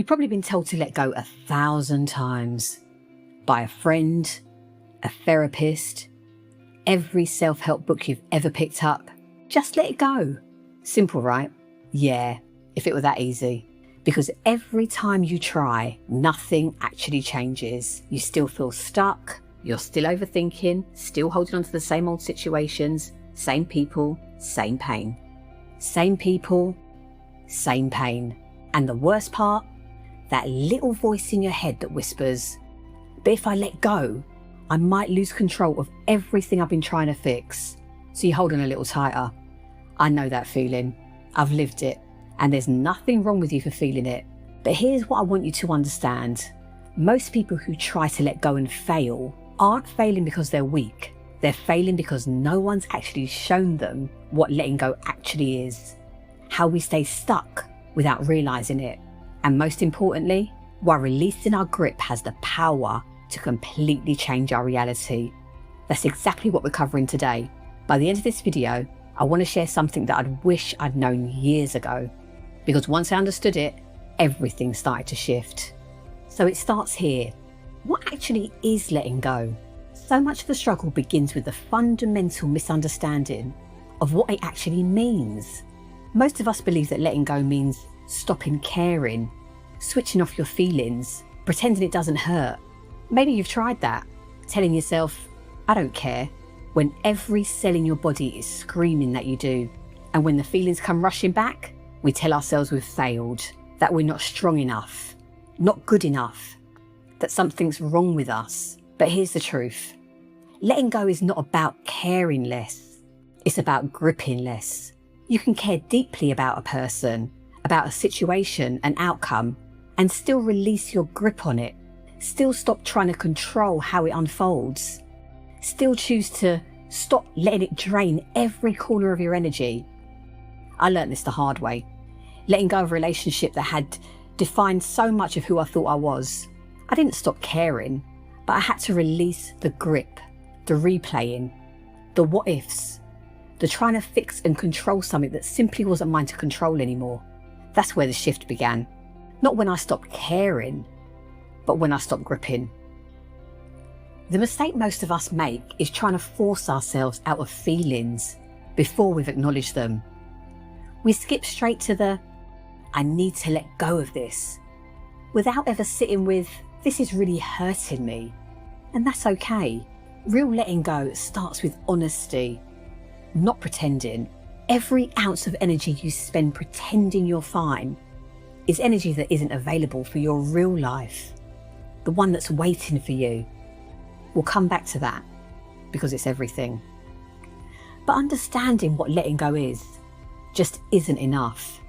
You've probably been told to let go 1,000 times by a friend, a therapist, every self-help book you've ever picked up. Just let it go. Simple, right? Yeah, if it were that easy. Because every time you try, nothing actually changes. You still feel stuck, you're still overthinking, still holding on to the same old situations, same people, same pain. Same people, same pain. And the worst part, that little voice in your head that whispers, but if I let go, I might lose control of everything I've been trying to fix. So you hold on a little tighter. I know that feeling. I've lived it. And there's nothing wrong with you for feeling it. But here's what I want you to understand. Most people who try to let go and fail aren't failing because they're weak. They're failing because no one's actually shown them what letting go actually is. How we stay stuck without realizing it. And most importantly, why releasing our grip has the power to completely change our reality. That's exactly what we're covering today. By the end of this video, I want to share something that I'd wish I'd known years ago. Because once I understood it, everything started to shift. So it starts here. What actually is letting go? So much of the struggle begins with the fundamental misunderstanding of what it actually means. Most of us believe that letting go means stopping caring, switching off your feelings, pretending it doesn't hurt. Maybe you've tried that, telling yourself, I don't care, when every cell in your body is screaming that you do. And when the feelings come rushing back, we tell ourselves we've failed, that we're not strong enough, not good enough, that something's wrong with us. But here's the truth. Letting go is not about caring less. It's about gripping less. You can care deeply about a person, about a situation, an outcome, and still release your grip on it. Still stop trying to control how it unfolds. Still choose to stop letting it drain every corner of your energy. I learned this the hard way. Letting go of a relationship that had defined so much of who I thought I was. I didn't stop caring, but I had to release the grip, the replaying, the what ifs, the trying to fix and control something that simply wasn't mine to control anymore. That's where the shift began. Not when I stopped caring, but when I stopped gripping. The mistake most of us make is trying to force ourselves out of feelings before we've acknowledged them. We skip straight to the, I need to let go of this, without ever sitting with, this is really hurting me. And that's okay. Real letting go starts with honesty, not pretending. Every ounce of energy you spend pretending you're fine is energy that isn't available for your real life, the one that's waiting for you. We'll come back to that because it's everything. But understanding what letting go is just isn't enough,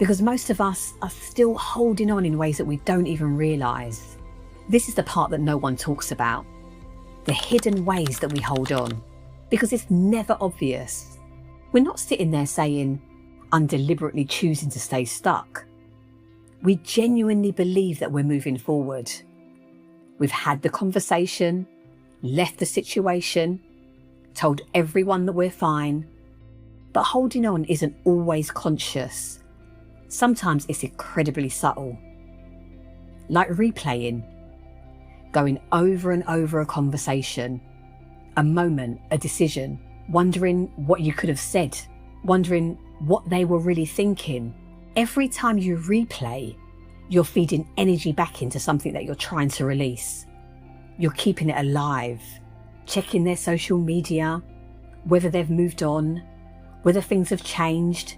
because most of us are still holding on in ways that we don't even realise. This is the part that no one talks about, the hidden ways that we hold on, because it's never obvious. We're not sitting there saying, I'm deliberately choosing to stay stuck. We genuinely believe that we're moving forward. We've had the conversation, left the situation, told everyone that we're fine, but holding on isn't always conscious. Sometimes it's incredibly subtle. Like replaying, going over and over a conversation, a moment, a decision, wondering what you could have said, wondering what they were really thinking. Every time you replay, you're feeding energy back into something that you're trying to release. You're keeping it alive, checking their social media, whether they've moved on, whether things have changed.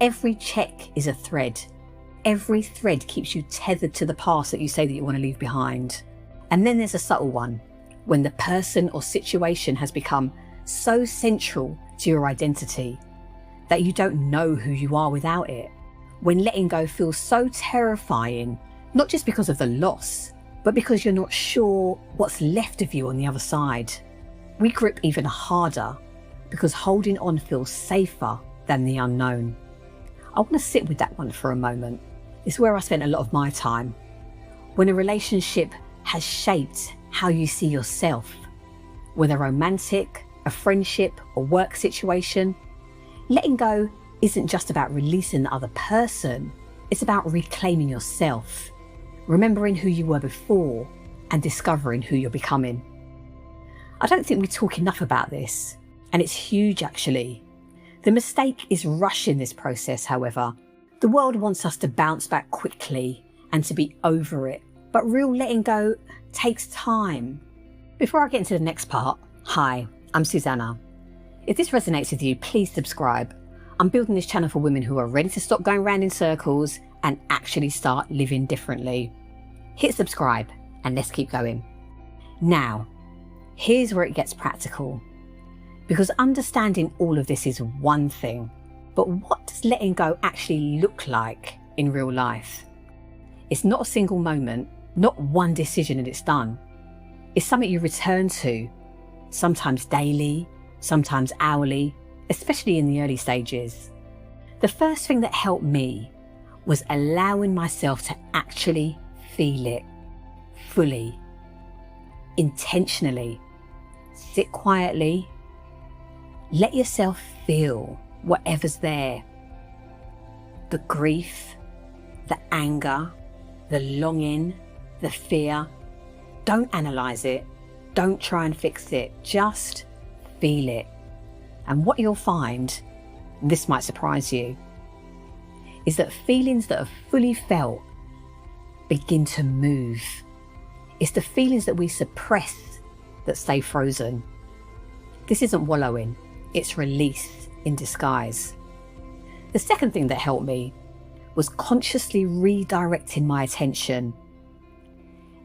Every check is a thread. Every thread keeps you tethered to the past that you say that you want to leave behind. And then there's a subtle one, when the person or situation has become so central to your identity that you don't know who you are without it. When letting go feels so terrifying, not just because of the loss, but because you're not sure what's left of you on the other side. We grip even harder because holding on feels safer than the unknown. I want to sit with that one for a moment. It's where I spent a lot of my time. When a relationship has shaped how you see yourself, whether romantic, a friendship, or work situation, letting go isn't just about releasing the other person. It's about reclaiming yourself. remembering who you were before and discovering who you're becoming. I don't think we talk enough about this, and it's huge actually. The mistake is rushing this process, however. The world wants us to bounce back quickly and to be over it, but real letting go takes time. Before I get into the next part, hi, I'm Susanna. If this resonates with you, please subscribe. I'm building this channel for women who are ready to stop going round in circles and actually start living differently. Hit subscribe and let's keep going. Now, here's where it gets practical. Because understanding all of this is one thing, but what does letting go actually look like in real life? It's not a single moment, not one decision and it's done. It's something you return to, sometimes daily, sometimes hourly, especially in the early stages. The first thing that helped me was allowing myself to actually feel it fully, intentionally. Sit quietly. Let yourself feel whatever's there. The grief, the anger, the longing, the fear. Don't analyze it. Don't try and fix it. Just feel it. And what you'll find, and this might surprise you, is that feelings that are fully felt begin to move. It's the feelings that we suppress that stay frozen. This isn't wallowing, it's release in disguise. The second thing that helped me was consciously redirecting my attention.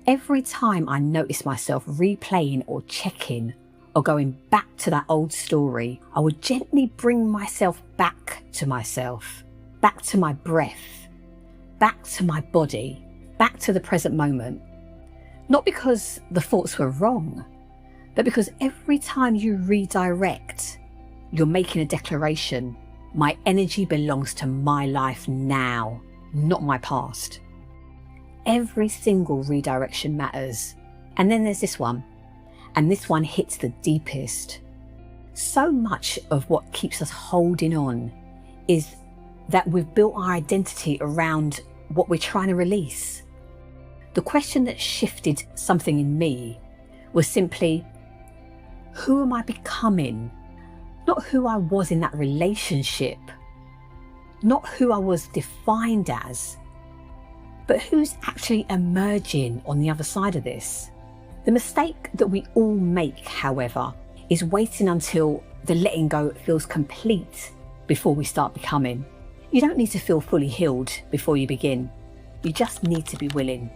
Every time I noticed myself replaying or checking or going back to that old story, I would gently bring myself back to myself, back to my breath, back to my body, back to the present moment. Not because the thoughts were wrong, but because every time you redirect, you're making a declaration. My energy belongs to my life now, not my past. Every single redirection matters. And then there's this one, and this one hits the deepest. So much of what keeps us holding on is that we've built our identity around what we're trying to release. The question that shifted something in me was simply, who am I becoming? Not who I was in that relationship, not who I was defined as, but who's actually emerging on the other side of this. The mistake that we all make, however, is waiting until the letting go feels complete before we start becoming. You don't need to feel fully healed before you begin. You just need to be willing.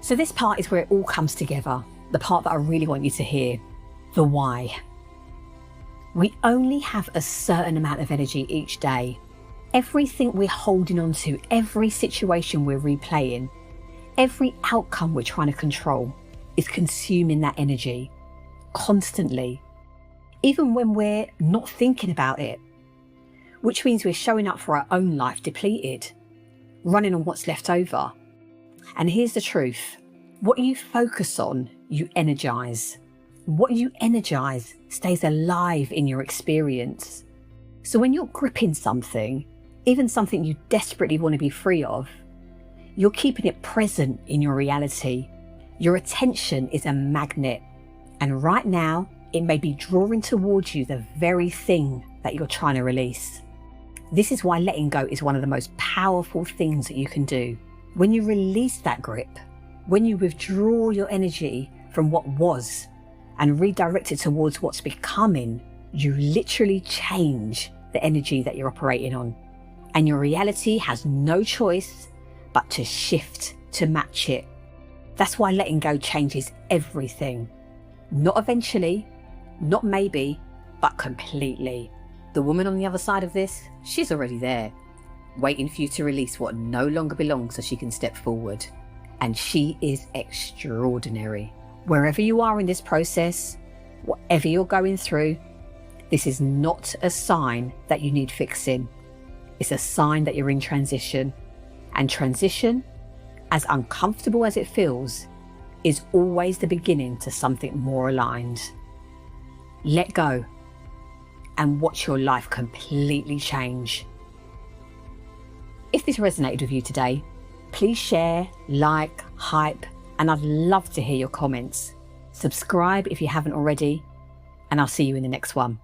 So this part is where it all comes together, the part that I really want you to hear, the why. We only have a certain amount of energy each day. Everything we're holding on to, every situation we're replaying, every outcome we're trying to control is consuming that energy constantly, even when we're not thinking about it, which means we're showing up for our own life depleted, running on what's left over. And here's the truth. What you focus on, you energize. What you energize stays alive in your experience. So when you're gripping something, even something you desperately want to be free of, you're keeping it present in your reality. Your attention is a magnet. And right now, it may be drawing towards you the very thing that you're trying to release. This is why letting go is one of the most powerful things that you can do. When you release that grip, when you withdraw your energy from what was and redirect it towards what's becoming, you literally change the energy that you're operating on. And your reality has no choice but to shift to match it. That's why letting go changes everything. Not eventually, not maybe, but completely. The woman on the other side of this, she's already there, waiting for you to release what no longer belongs so she can step forward. And she is extraordinary. Wherever you are in this process, whatever you're going through, this is not a sign that you need fixing. It's a sign that you're in transition. And transition, as uncomfortable as it feels, is always the beginning to something more aligned. Let go and watch your life completely change. If this resonated with you today, please share, like, hype, and I'd love to hear your comments. Subscribe if you haven't already, and I'll see you in the next one.